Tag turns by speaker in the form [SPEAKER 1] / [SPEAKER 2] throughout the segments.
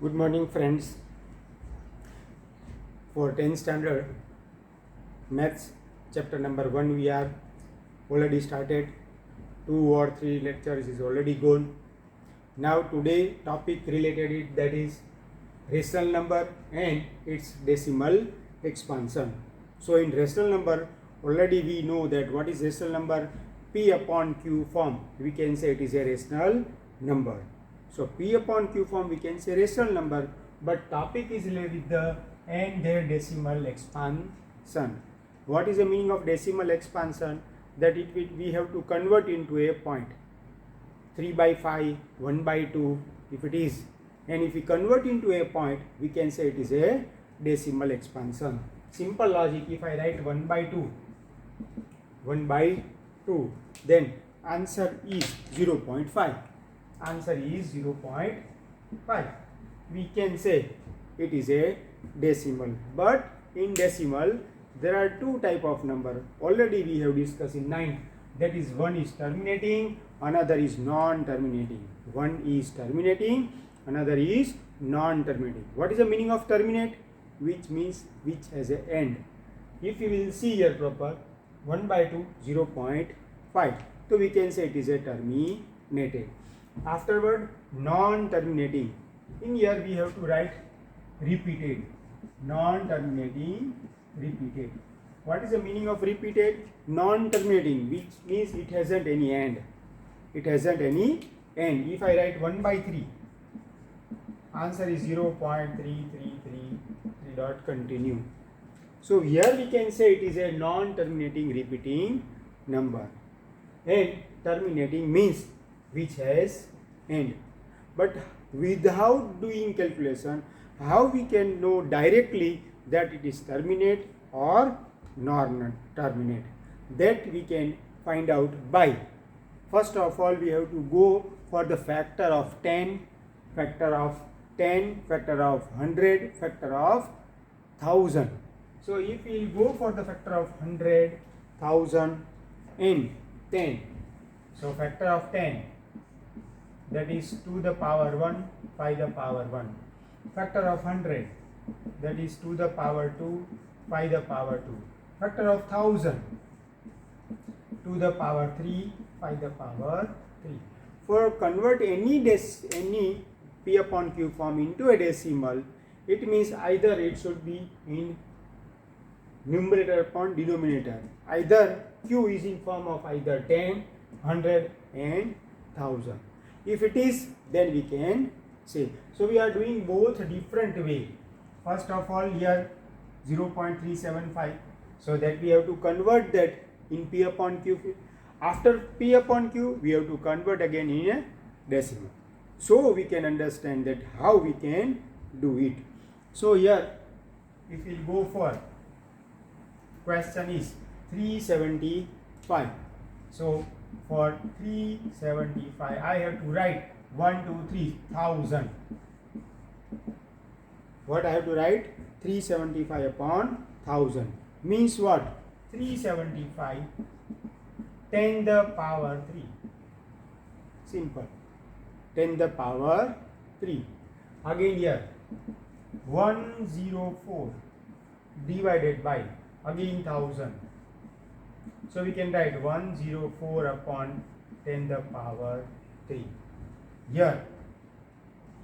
[SPEAKER 1] Good morning, friends. For 10th standard maths chapter number 1 we are already started. 2 or 3 lectures is already gone. Now today topic related it, that is rational number and its decimal expansion. So in rational number already we know that what is rational number. P upon Q form we can say it is a rational number. So P upon Q form we can say rational number, but topic is related with the and their decimal expansion. What is the meaning of decimal expansion? That it will, we have to convert into a point. 3 by 5, 1 by 2 if it is, and if we convert into a point we can say it is a decimal expansion. Simple logic, if I write 1 by 2, then answer is 0.5. Answer is 0.5. We can say it is a decimal, but in decimal there are two type of number. Already we have discussed in 9, that is one is terminating, another is non-terminating. One is terminating, another is non-terminating. What is the meaning of terminate? Which means which has an end. If you will see here proper, 1 by 2 0.5, so we can say it is a terminated. Afterward non-terminating, in here we have to write repeated. Non-terminating, repeated. What is the meaning of repeated? Non-terminating, which means it hasn't any end. It hasn't any end. If I write 1 by 3, answer is 0.3333 dot continue. So here we can say it is a non-terminating repeating number, and terminating means which has end. But without doing calculation, how we can know directly that it is terminate or non-terminate? That we can find out by, first of all we have to go for the factor of 10, factor of 10, factor of 100, factor of 1000. So if we go for the factor of 100, 1000 and 10, so factor of 10, that is 2 the power 1, 5 the power 1. Factor of 100, that is 2 the power 2, 5 the power 2. Factor of 1000, 2 the power 3, 5 the power 3. For convert any P upon Q form into a decimal, it means either it should be in numerator upon denominator. Either Q is in form of either 10, 100 and 1000. If it is, then we can say. So we are doing both different way. First of all here 0.375, so that we have to convert that in P upon Q. After P upon Q we have to convert again in a decimal. So we can understand that how we can do it. So here if we go for question is 375. So for 375 I have to write 1, 2, 3, 1000. What I have to write? 375 upon 1000 means what? 375 10 the power 3. Simple. 10 the power 3. Again here 104 divided by again 1000. So we can write 104 upon 10 the power 3. Here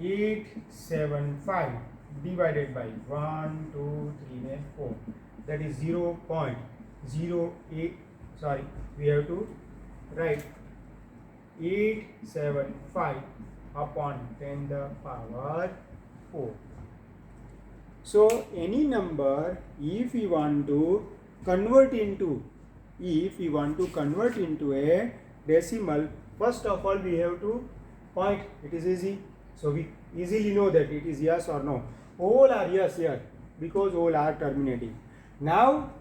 [SPEAKER 1] 875 divided by 1, 2, 3 and 4. That is 0.08. Sorry, we have to write 875 upon 10 the power 4. So any number, if we want to convert into a decimal, first of all we have to point. It is easy. So we easily know that it is yes or no. All are yes here because all are terminating. Now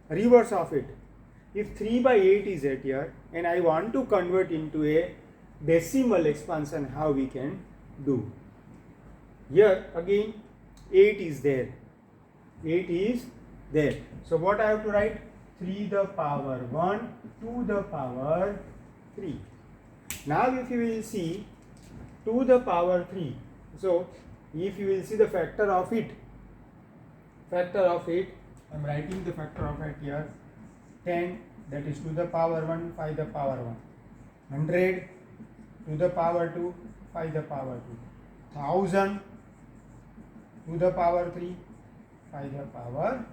[SPEAKER 1] reverse of it. If 3 by 8 is at here and I want to convert into a decimal expansion, how we can do? Here again 8 is there. 8 is there. So what I have to write? 3 the power 1, 2 the power 3. Now if you will see 2 the power 3, so if you will see the factor of it, I am writing the factor of it here. 10, that is to the power 1, 5 the power 1. 100 to the power 2, 5 the power 2. 1000 to the power 3, 5 the power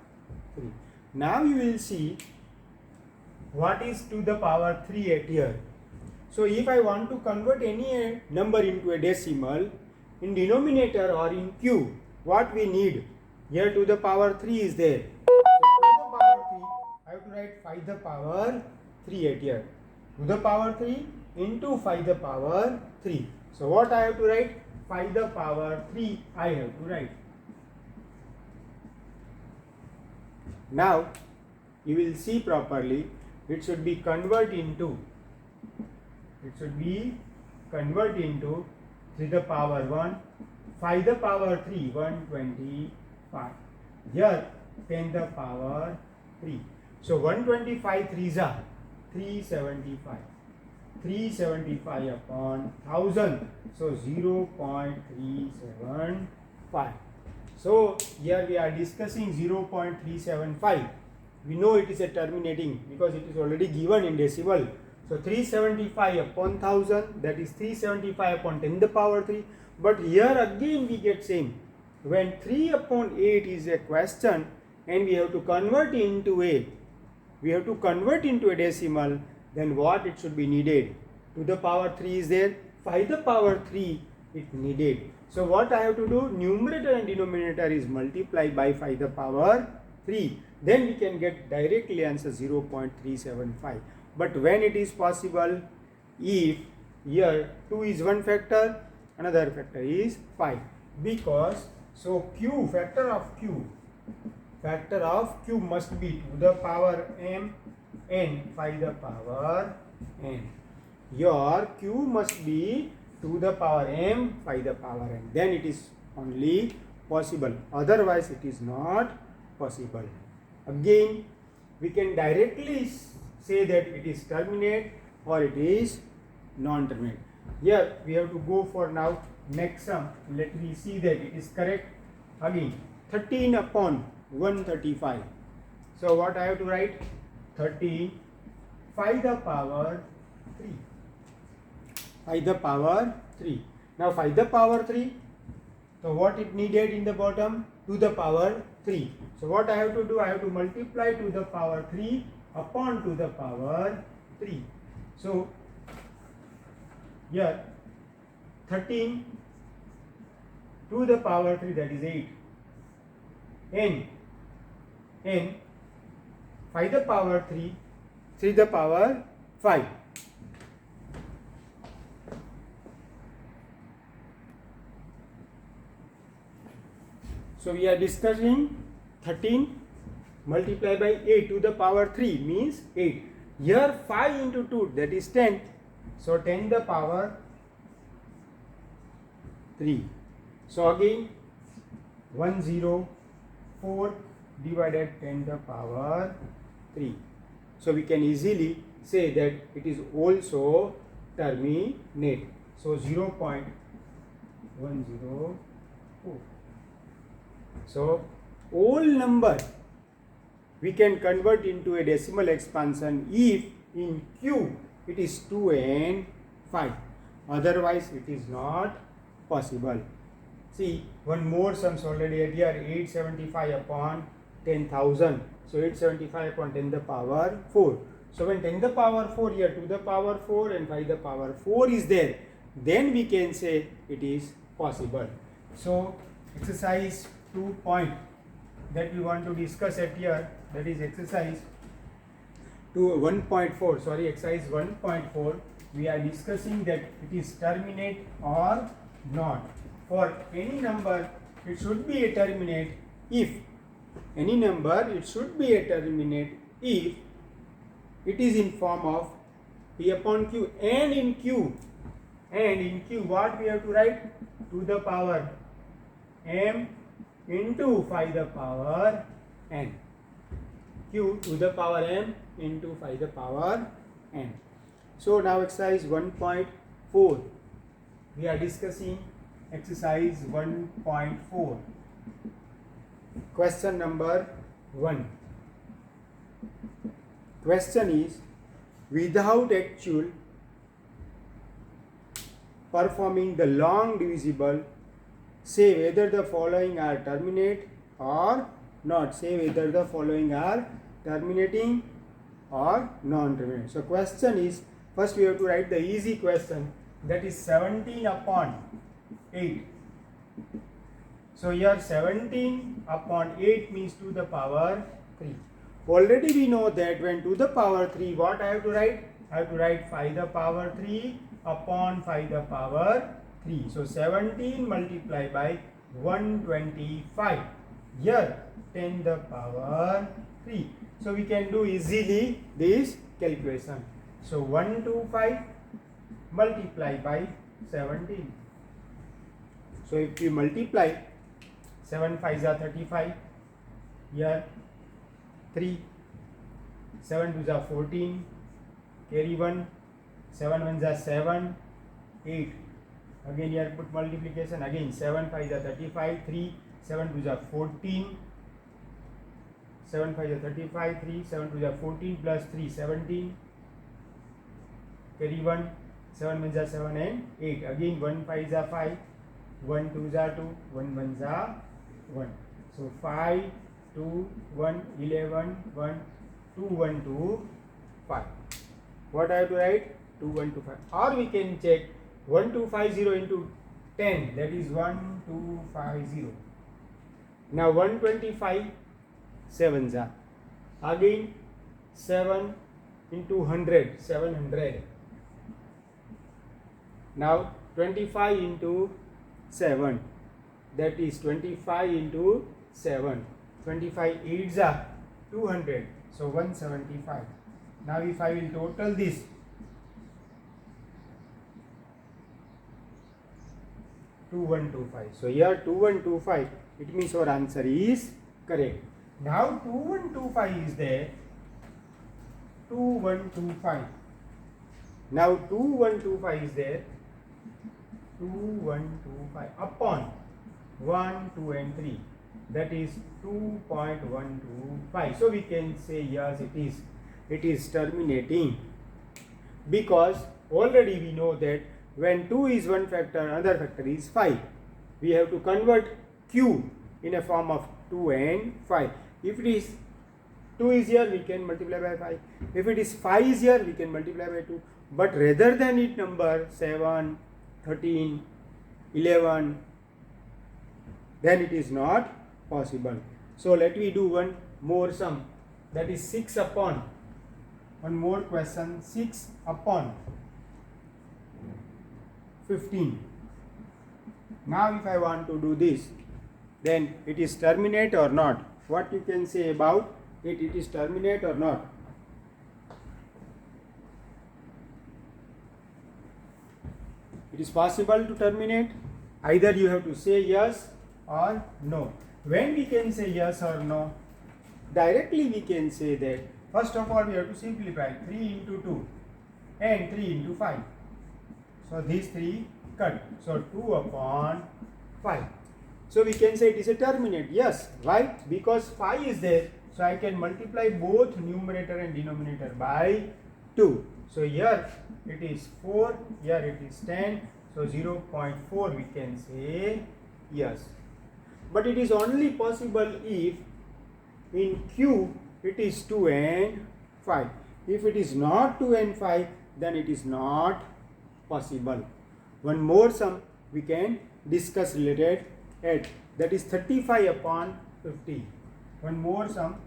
[SPEAKER 1] 3. Now you will see what is to the power 3 at here. So if I want to convert any number into a decimal in denominator or in cube, what we need? Here to the power 3 is there. So to the power 3, I have to write 5 the power 3 at here. To the power 3 into 5 the power 3. So what I have to write? 5 the power 3 I have to write. Now you will see properly, it should be converted into 3 the power 1, 5 the power 3, 125. Here 10 the power 3. So 125 3s are 375. 375 upon 1000. So 0.375. So here we are discussing 0.375. We know it is a terminating because it is already given in decimal. So 375 upon 1000, that is 375 upon 10 the power 3. But here again we get same. When 3 upon 8 is a question and we have to convert into a decimal, then what it should be needed? To the power 3 is there, 5 the power 3 it needed. So what I have to do? Numerator and denominator is multiplied by 5 the power 3. Then we can get directly answer 0.375. But when it is possible, if here 2 is one factor, another factor is 5. Because so q, factor of q must be to the power m n 5 the power n. Your q must be to the power m 5 the power n. Then it is only possible. Otherwise it is not possible. Again, we can directly say that it is terminate or it is non-terminate. Here we have to go for now next sum. Let me see that it is correct. Again 13 upon 135. So what I have to write? 13 5 the power 3. 5 the power 3. Now 5 the power 3. So what it needed in the bottom? To the power 3. So what I have to do? I have to multiply to the power 3 upon to the power 3. So here 13 to the power 3, that is 8. N 5 the power 3, 3 the power 5. So we are discussing 13 multiplied by 8 to the power 3 means 8. Here 5 into 2, that is 10. So 10 the power 3. So again 104 divided 10 the power 3. So we can easily say that it is also terminate. So 0.104. So all number we can convert into a decimal expansion if in Q it is 2 and 5. Otherwise it is not possible. See, one more sums already at here, 875 upon 10,000. So 875 upon 10 the power 4. So when 10 the power 4 here, 2 the power 4 and 5 the power 4 is there, then we can say it is possible. So exercise 2 point that we want to discuss at here, that is exercise 1.4, sorry, exercise 1.4. We are discussing that it is terminate or not. For any number it should be a terminate if it is in form of P upon Q, and in Q what we have to write? To the power m into 5 the power n. Q to the power m into 5 the power n. So now exercise 1.4 we are discussing exercise 1.4. Question number 1. Question is, without actual performing the long divisible, say whether the following are terminate or not. Say whether the following are terminating or non-terminating. So question is, first we have to write the easy question, that is 17 upon 8. So here 17 upon 8 means to the power 3. Already we know that when to the power 3, what I have to write? I have to write 5 the power 3 upon 5 the power 3. So 17 multiplied by 125. Here 10 the power 3. So we can do easily this calculation. So 125 multiplied by 17. So if we multiply, 7 5s are 35. Here 3, 7 2s are 14. Carry 1, 7 1s are 7, 8. Again here put multiplication. Again 7 5s are 35. 3, 7 2s are 14. 7 5s are 35. 3, 7 2s are 14 plus 3 17. Carry 1, 7 1s are 7 and 8. Again 1 5s are 5. 1 2s are 2. 1 1s are 1. So 5 2 1 11 1 2 1 2 5. What I have to write? 2 1 2 5. Or we can check 1250 into 10, that is 1250. Now 125 sevens are. Again 7 into 100, 700. Now 25 into 7, that is 25 into 7. 25 8s are 200, so 175. Now if I will total this, 2125. So here 2125, it means our answer is correct. Now 2125 is there. 2125. Now 2125 is there. 2125 upon 1, 2 and 3. That is 2.125. So we can say yes, it is terminating, because already we know that when 2 is one factor, another factor is 5. We have to convert q in a form of 2 and 5. If it is 2 is here, we can multiply by 5. If it is 5 is here, we can multiply by 2. But rather than it number 7, 13, 11, then it is not possible. So let me do one more sum, that is 6 upon, one more question, 6 upon 15. Now if I want to do this, then it is terminate or not? What you can say about it? It is terminate or not? It is possible to terminate. Either you have to say yes or no. When we can say yes or no? Directly we can say that, first of all we have to simplify. 3 into 2 and 3 into 5. So these 3 cut. So 2 upon 5. So we can say it is a terminate. Yes. Why? Because 5 is there. So I can multiply both numerator and denominator by 2. So here it is 4. Here it is 10. So 0.4 we can say yes. But it is only possible if in Q it is 2 and 5. If it is not 2 and 5, then it is not possible. One more sum we can discuss related at, that is 35 upon 50. One more sum,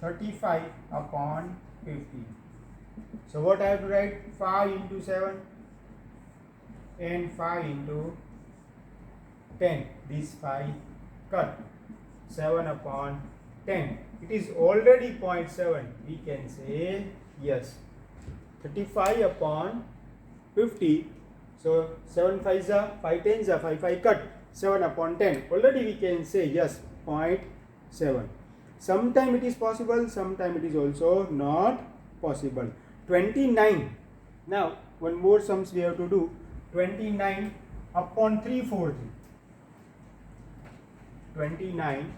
[SPEAKER 1] 35 upon 50. So what I have to write? 5 into 7 and 5 into 10. This 5 cut. 7 upon 10. It is already 0.7. We can say yes. 35 upon 50. So 7 5s are 5 10s are 5 5 cut. 7 upon 10. Already we can say yes, 0.7. Sometime it is possible, sometime it is also not possible. 29. Now one more sums we have to do. 29 upon 343. 29.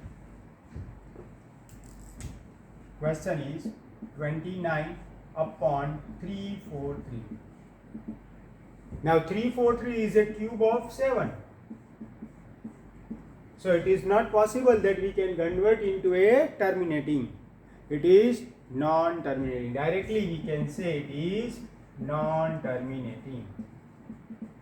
[SPEAKER 1] Question is 29 upon 343. Now 343 is a cube of 7. So it is not possible that we can convert into a terminating. It is non-terminating. Directly we can say it is non-terminating.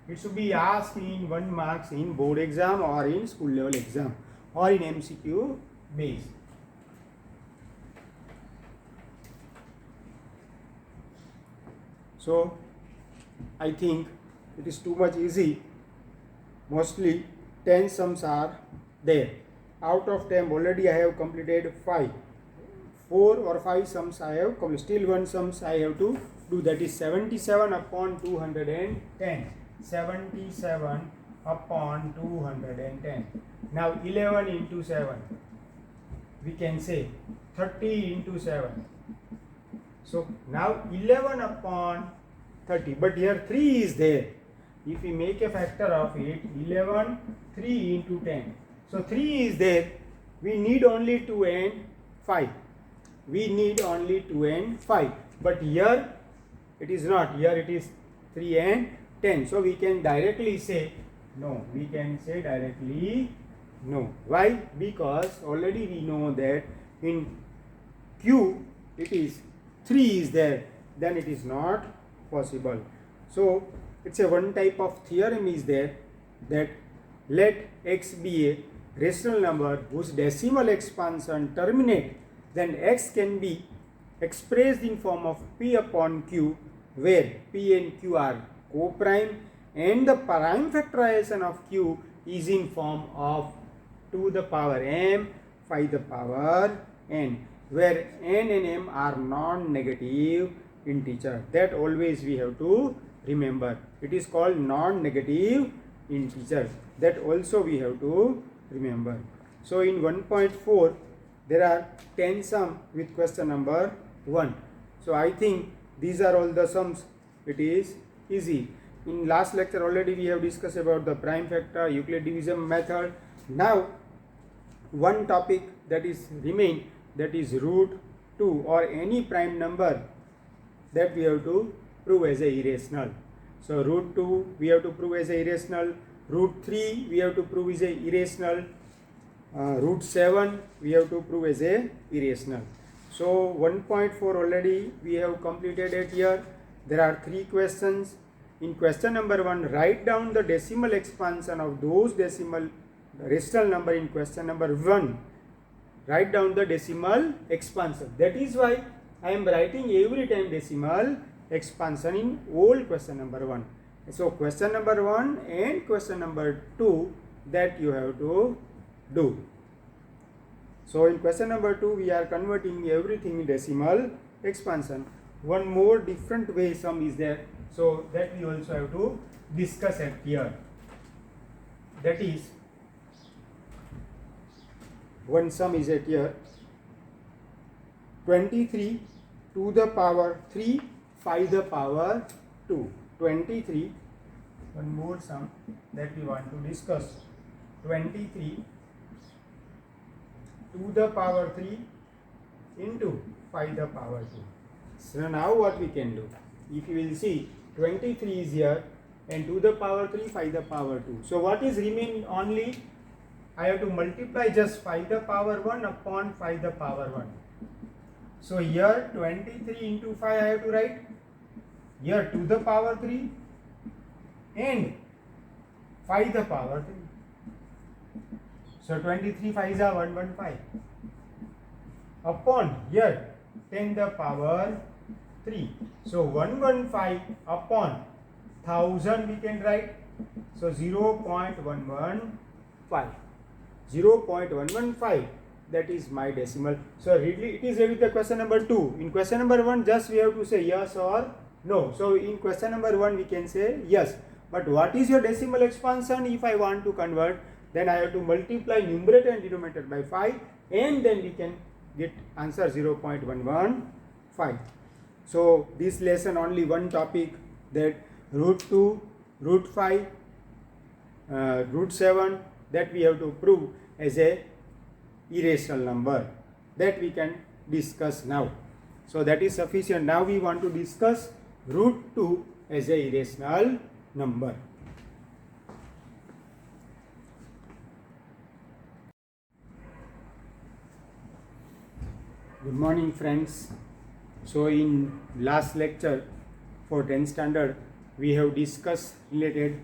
[SPEAKER 1] It should be asked in 1 marks in board exam or in school level exam or in MCQ base. So I think it is too much easy. Mostly 10 sums are there. Out of 10 already I have completed 5. 4 or 5 sums I have completed. Still 1 sums I have to do, that is 77 upon 210. 77 upon 210. Now 11 into 7. We can say 30 into 7. So now 11 upon 30. But here 3 is there. If we make a factor of it, 11, 3 into 10. So 3 is there. We need only 2 and 5. We need only 2 and 5. But here it is not. Here it is 3 and 10. So we can directly say no. We can say directly no. Why? Because already we know that in Q it is 3 is there. Then it is not possible. So it's a one type of theorem is there, that let x be a rational number whose decimal expansion terminate, then x can be expressed in form of p upon q, where p and q are co-prime and the prime factorization of q is in form of 2 the power m 5 the power n, where n and m are non-negative integer. That always we have to remember. It is called non-negative integer. That also we have to remember. So in 1.4 there are 10 sums with question number 1. So I think these are all the sums. It is easy. In last lecture already we have discussed about the prime factor, Euclid division method. Now one topic that is remain, that is root 2 or any prime number that we have to prove as a irrational. So root 2 we have to prove as a irrational, root 3 we have to prove as a irrational, root 7 we have to prove as a irrational. So 1.4 already we have completed it here. There are 3 questions. In question number 1, write down the decimal expansion of those decimal rational number in question number 1. Write down the decimal expansion. That is why I am writing every time decimal expansion in all question number 1. So question number 1 and question number 2 that you have to do. So in question number 2 we are converting everything in decimal expansion. One more different way sum is there. So that we also have to discuss it here. That is, one sum is at here, 23 to the power 3, 5 the power 2. 23, one more sum that we want to discuss. 23 to the power 3 into 5 the power 2. So now what we can do? If you will see, 23 is here and to the power 3, 5 the power 2. So what is remain only? I have to multiply just 5 the power 1 upon 5 the power 1. So here 23 into 5 I have to write. Here 2 the power 3 and 5 the power 3. So 23 5 is 115. Upon here 10 the power 3. So 115 upon 1000 we can write. So 0.115. 0.115, that is my decimal. So really it is ready with the question number 2. In question number 1 just we have to say yes or no. So in question number 1 we can say yes. But what is your decimal expansion? If I want to convert, then I have to multiply numerator and denominator by 5 and then we can get answer 0.115. So this lesson only one topic, that root 2, root 5 root 7, that we have to prove as a irrational number. That we can discuss now. So that is sufficient. Now we want to discuss root 2 as a irrational number. Good morning, friends. So in last lecture for 10th standard we have discussed related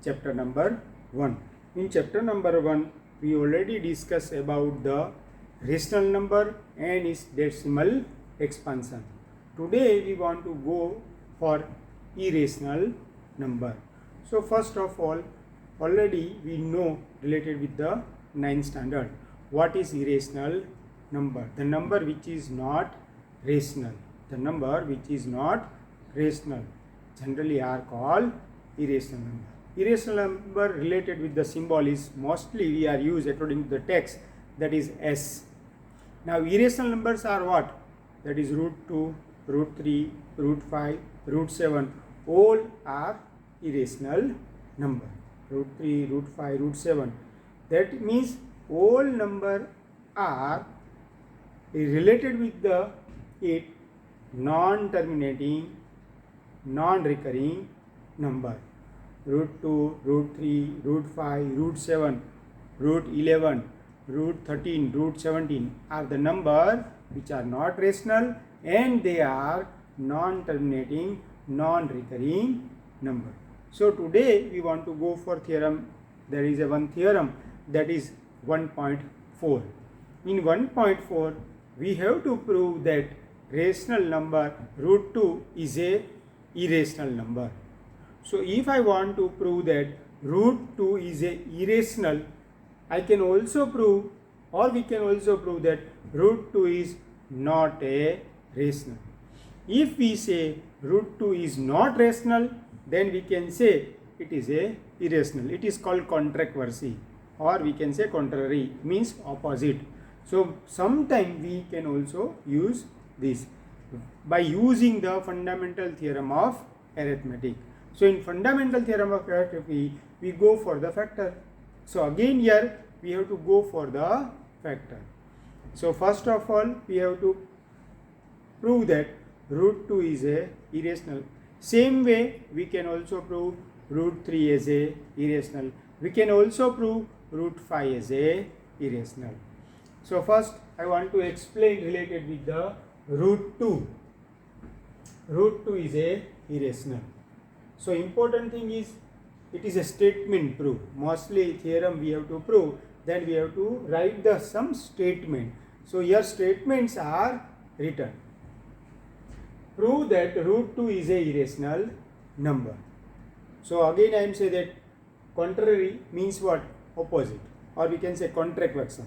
[SPEAKER 1] chapter number 1. In chapter number 1 we already discussed about the rational number and its decimal expansion. Today we want to go for irrational number. So first of all, already we know related with the 9th standard what is irrational number. The number which is not rational. The number which is not rational generally are called irrational number. Irrational number related with the symbol is mostly we are used according to the text, that is S. Now irrational numbers are what? That is root 2, root 3, root 5, root 7. All are irrational number. Root 3, root 5, root 7. That means all number are related with the non-terminating, non-recurring number. Root 2, root 3, root 5, root 7, root 11, root 13, root 17 are the number which are not rational and they are non-terminating, non-recurring number. So today we want to go for theorem. There is a one theorem, that is 1.4. In 1.4 we have to prove that rational number root 2 is a irrational number. So if I want to prove that root 2 is a irrational, I can also prove, or we can also prove that root 2 is not a rational. If we say root 2 is not rational, then we can say it is a irrational. It is called controversy, or we can say contrary, means opposite. So sometime we can also use this by using the fundamental theorem of arithmetic. So in fundamental theorem of arithmetic we go for the factor. So again here we have to go for the factor. So first of all we have to prove that root 2 is a irrational. Same way we can also prove root 3 as a irrational. We can also prove root 5 as a irrational. So first I want to explain related with the root 2. Root 2 is a irrational. So important thing is it is a statement proof. Mostly theorem we have to prove, then we have to write the some statement. So your statements are written. Prove that root 2 is a irrational number. So again I am saying that contrary means what? Opposite, or we can say contraction.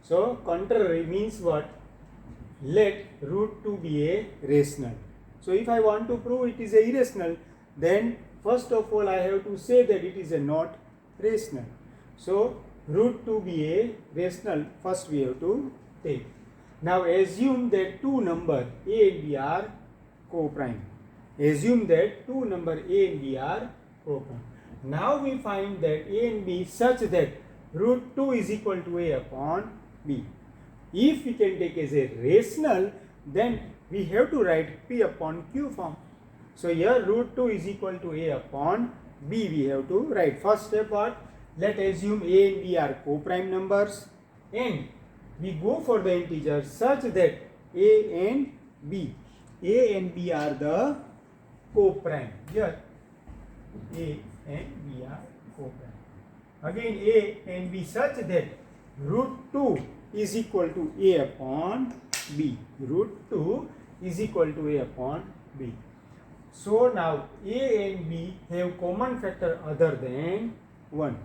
[SPEAKER 1] So contrary means what? Let root 2 be a rational. So if I want to prove it is a irrational, then first of all I have to say that it is a not rational. So root 2 be a rational, first we have to take. Now assume that two number a and b are co-prime. Assume that two number a and b are co-prime. Now we find that a and b such that root 2 is equal to a upon b. If we can take as a rational, then we have to write p upon q form. So here root 2 is equal to a upon b we have to write. First step what? Let assume a and b are co-prime numbers and we go for the integers such that a and b are the co-prime. Here a and b are co-prime. Again a and b such that root 2 is equal to a upon b. Root 2 is equal to a upon b. So now a and b have common factor other than 1,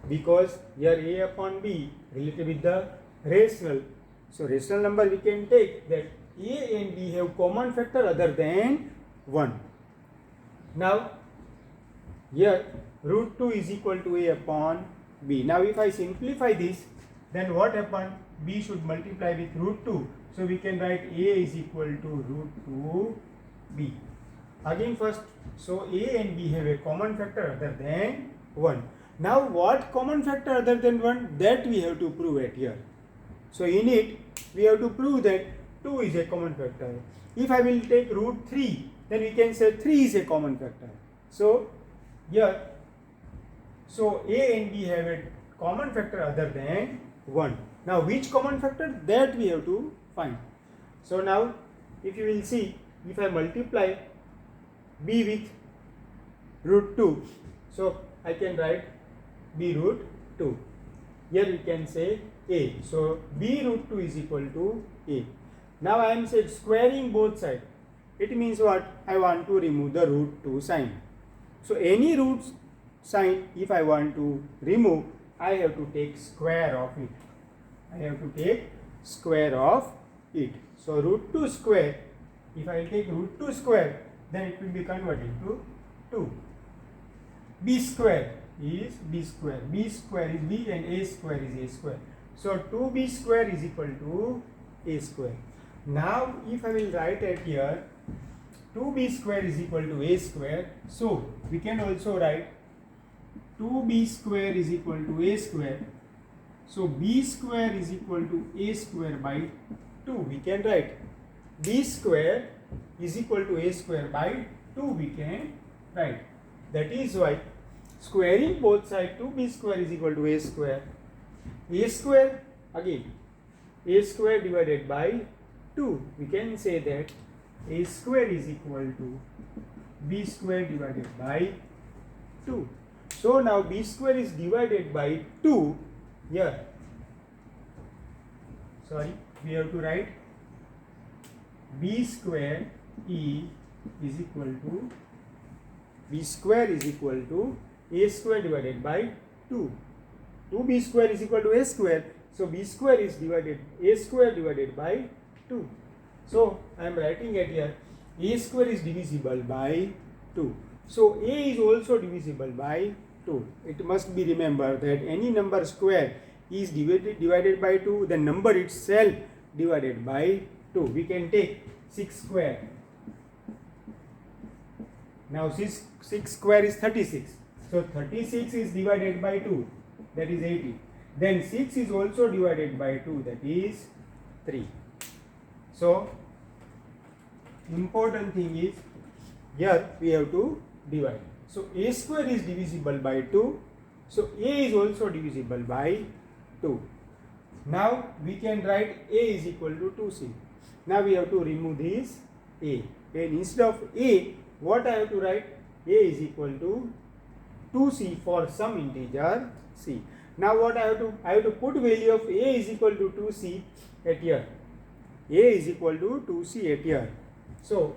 [SPEAKER 1] because here a upon b related with the rational. So rational number we can take that a and b have common factor other than 1. Now here root 2 is equal to a upon b. Now if I simplify this, then what happened? B should multiply with root 2. So we can write a is equal to root 2b. Again first, so a and b have a common factor other than 1. Now what common factor other than 1, that we have to prove at here. So in it we have to prove that 2 is a common factor. If I will take root 3, then we can say 3 is a common factor. So here, so A and B have a common factor other than 1. Now which common factor, that we have to find. So now if you will see, if I multiply B with root 2, so I can write B root 2. Here we can say A. So B root 2 is equal to A. Now I am squaring both sides. It means what? I want to remove the root 2 sign. So any root sign, if I want to remove, I have to take square of it. I have to take square of it. So root 2 square, if I take root 2 square, then it will be converted to 2. B square is B square. B square is B and A square is A square. So 2B square is equal to A square. Now if I will write it here, 2B square is equal to A square. So we can also write 2B square is equal to A square. So B square is equal to A square by 2. We can write B square is equal to A square by 2. We can write. That is why squaring both sides, 2B square is equal to A square. A square, again, A square divided by 2. We can say that A square is equal to B square divided by 2. So now B square is divided by 2. Here, sorry, we have to write B square E is equal to B square is equal to A square divided by 2. 2B square is equal to A square. So B square is divided, A square divided by 2. So I am writing it here, A square is divisible by 2. So A is also divisible by 2. It must be remembered that any number square is divided by 2, the number itself divided by 2. We can take 6 square. Now 6 square is 36. So 36 is divided by 2, that is 80. Then 6 is also divided by 2, that is 3. So important thing is, here we have to divide. So A square is divisible by 2. So A is also divisible by 2. Now we can write A is equal to 2C. Now we have to remove this A. And instead of A, what I have to write? A is equal to 2C for some integer C. Now what I have to put value of A is equal to 2C at here. A is equal to 2C at here. So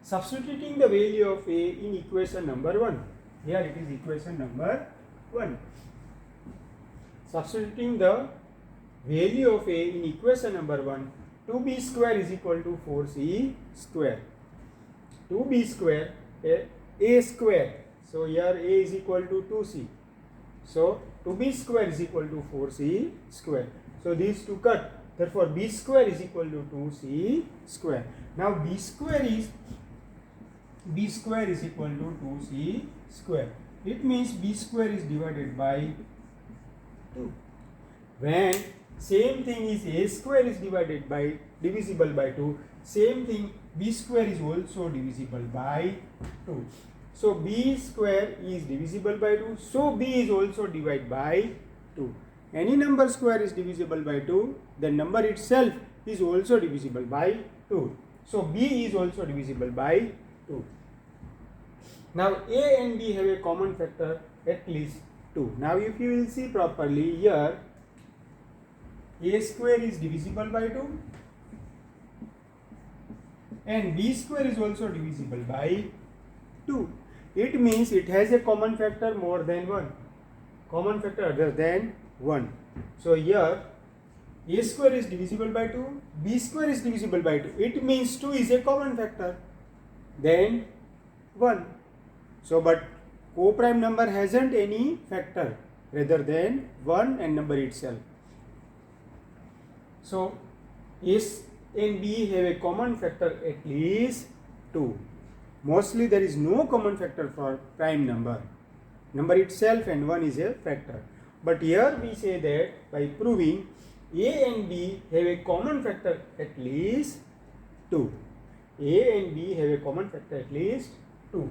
[SPEAKER 1] substituting the value of A in equation number 1. Here it is equation number 1. Substituting the value of A in equation number 1, 2B square is equal to 4C square. 2B square, A square. So here A is equal to 2C. So 2B square is equal to 4C square. So these two cut. Therefore B square is equal to 2C square. Now B square is equal to 2C square. It means B square is divided by 2. When same thing is A square is divisible by 2, same thing B square is also divisible by 2. So B square is divisible by 2, so B is also divided by 2. Any number square is divisible by 2, the number itself is also divisible by 2. So B is also divisible by 2. Now A and B have a common factor at least 2. Now if you will see properly here, A square is divisible by 2 and B square is also divisible by 2. It means it has a common factor more than 1. Common factor other than 1. So here A square is divisible by 2, B square is divisible by 2. It means 2 is a common factor. Then 1. So but co-prime number hasn't any factor rather than 1 and number itself. So A and B have a common factor at least 2. Mostly there is no common factor for prime number. number itself and 1 is a factor. But here we say that by proving A and B have a common factor at least 2. A and B have a common factor at least 2.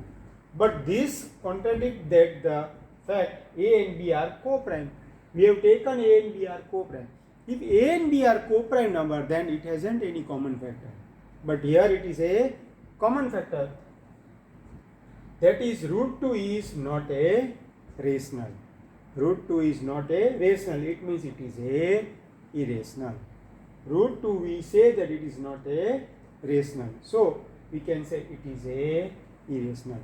[SPEAKER 1] But this contradicts that the fact A and B are co-prime. We have taken A and B are co-prime. If A and B are co-prime number, then it hasn't any common factor. But here it is a common factor. That is, root 2 is not a rational. Root 2 is not a rational. It means it is a irrational. Root 2 we say that it is not a rational. So we can say it is a irrational.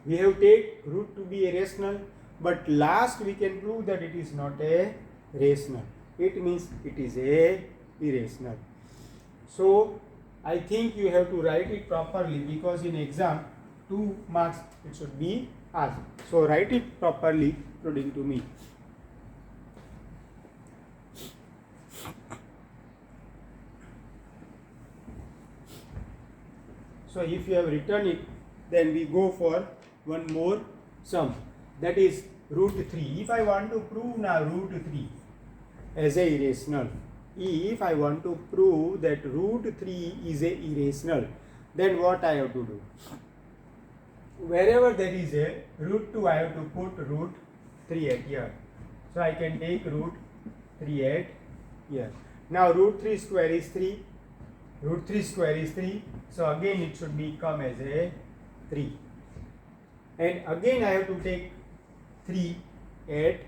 [SPEAKER 1] We have take root to be a rational, but last we can prove that it is not a rational. It means it is a irrational. So I think you have to write it properly, because in exam 2 marks it should be asked. So write it properly according to me. So if you have written it, then we go for one more sum, that is root 3. If I want to prove now root 3 as a irrational, if I want to prove that root 3 is a irrational, then what I have to do? Wherever there is a root 2, I have to put root 3 at here. So I can take root 3 at here. Now root 3 square is 3. Root 3 square is 3. So again it should become as a 3. And again I have to take 3 at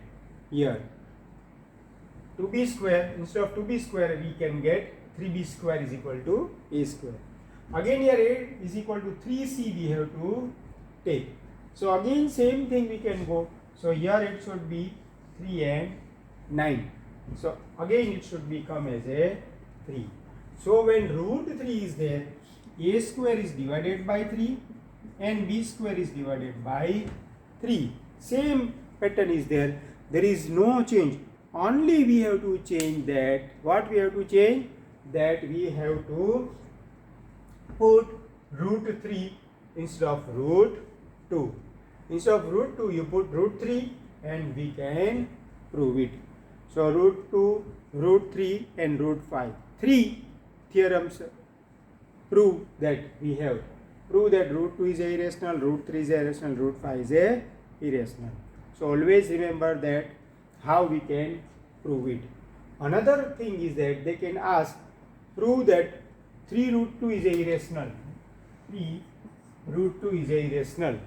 [SPEAKER 1] here. 2b square, instead of 2b square we can get 3b square is equal to a square. Again here a is equal to 3c we have to take. So again same thing we can go. So here it should be 3 and 9. So again it should become as a 3. So when root 3 is there, a square is divided by 3 and b square is divided by 3. Same pattern is there. There is no change. Only we have to change that. What we have to change? That we have to put root 3 instead of root 2. Instead of root 2 you put root 3 and we can prove it. So root 2, root 3 and root 5. 3 theorems prove that we have. Prove that root 2 is a irrational, root 3 is a irrational, root 5 is a irrational. So always remember that how we can prove it. Another thing is that they can ask, prove that 3 root 2 is a irrational. 3 root 2 is a irrational.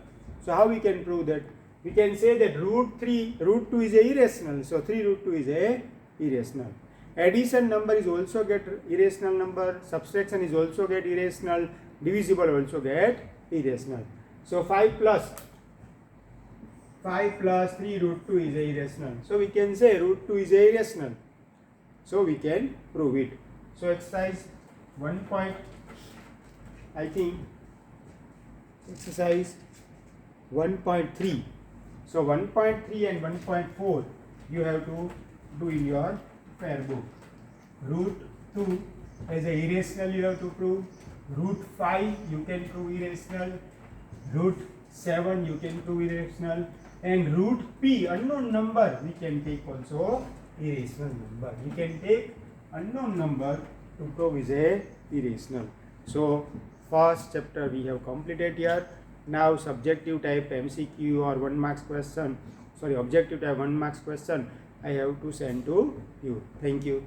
[SPEAKER 1] So how we can prove that? We can say that root 2 is a irrational. So 3 root 2 is a irrational. Addition number is also get irrational number. Subtraction is also get irrational. Divisible also get irrational. So 5 plus 3 root 2 is a irrational. So we can say root 2 is a irrational. So we can prove it. So exercise 1. I think exercise 1.3. So 1.3 and 1.4 you have to do in your fair book. Root 2 as a irrational you have to prove. Root 5 you can prove irrational. Root 7 you can prove irrational. And root p, unknown number, we can take also irrational number. We can take unknown number to prove is a irrational. So first chapter we have completed here. Now subjective type MCQ or 1 marks question, objective type 1 marks question I have to send to you. Thank you.